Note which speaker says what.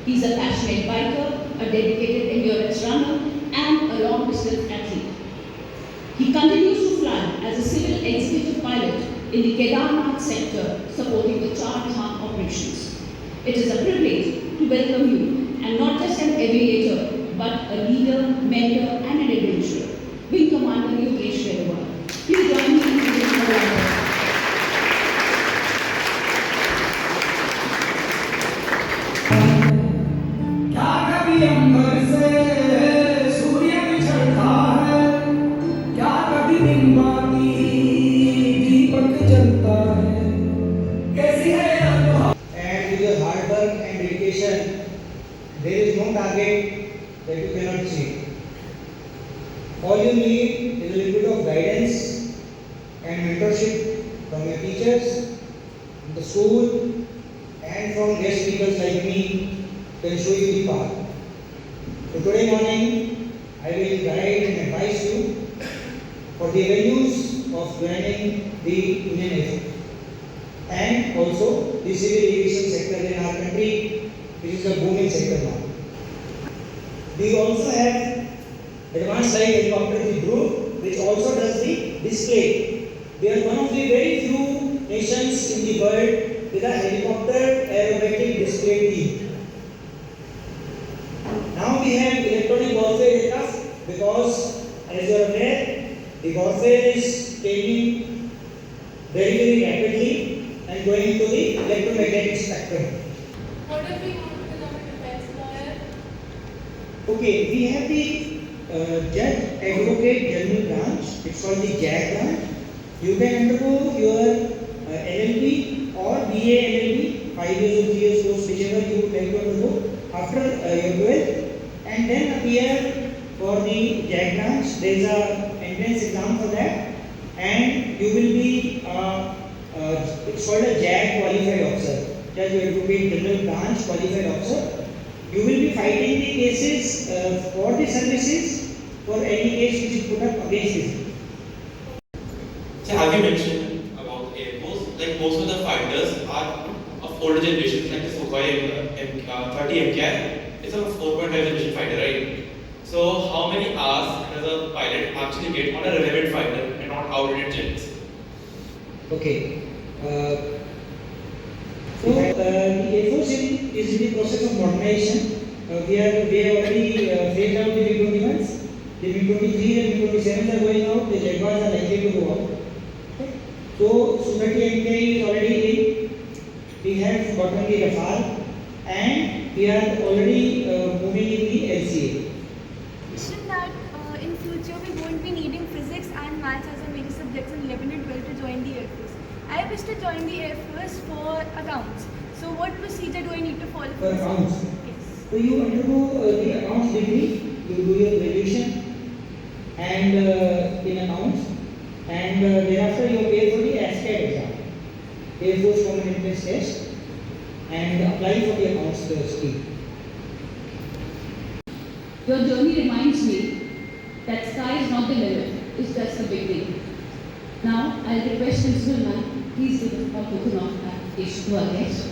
Speaker 1: He's a passionate biker, a dedicated endurance runner, and a long-distance athlete. He continues to fly as a civil executive pilot in the Kedarnath sector, supporting the Char Dham operations. It is a privilege to welcome you, and not just an aviator, but a leader, mentor, and an adventurer, Wing Commander Yogesh Redwal. Please join me in giving a round of
Speaker 2: and with your hard work and dedication, there is no target that you cannot achieve. All you need is a little bit of guidance and mentorship from your teachers, from the school, and from guest speakers like me can show you the path. So today morning, I will guide and advise you for the avenues of joining the Indian Air Force and also the civil aviation sector in our country, which is a booming sector now. We also have advanced light helicopter group, which also does the display. We are one of the very few nations in the world with a helicopter aerobatic display team. Now we have electronic warfare aircraft because, as you are aware, the warfare is changing very rapidly and going into the electromagnetic spectrum.
Speaker 3: What if we want to become a defense lawyer?
Speaker 2: Okay, we have the Judge Advocate General branch. It's called the JAG branch. You can undergo your LLB or BA LLB, 5 years or 3 years course, whichever you would like to undergo after your 12th, and then appear for the JAG branch. There is a entrance exam for that, and you will be it's called a JAG qualified officer, Judge Advocate General branch qualified officer. You will be fighting the cases for the services for any case which is put up against you.
Speaker 4: So as you mentioned about Air Force, like most of the fighters are of older generations, like the Sukhoi 30 MKI. It's a 4.5 generation fighter, right? So how many hours does a pilot actually get on a relevant fighter and not outdated jets?
Speaker 2: Okay. So the Air Force is in the process of modernization. We have already phased out the MiG-21s. The MiG-23 and MiG-27s are going out. The Jaguars are likely to go out. Okay. So Su-30 MK is already in. We have gotten the Rafale, and we are already moving in the LCA.
Speaker 5: Mentioned that in future we won't be needing physics and maths as our major subjects in 11 and 12 to join the Air Force. I wish to join the Air Force for accounts. So what procedure do I need to follow?
Speaker 2: For accounts?
Speaker 5: Yes.
Speaker 2: So you undergo the accounts degree, you do your graduation and in accounts, and thereafter you pay for the ASCAD exam, Air Force Common Entrance Test, and apply for the accounts scheme.
Speaker 1: Your journey reminds me that sky is not the limit, it's just the beginning. Now, I'll request Principal Ma'am, please give a token of application to our guest.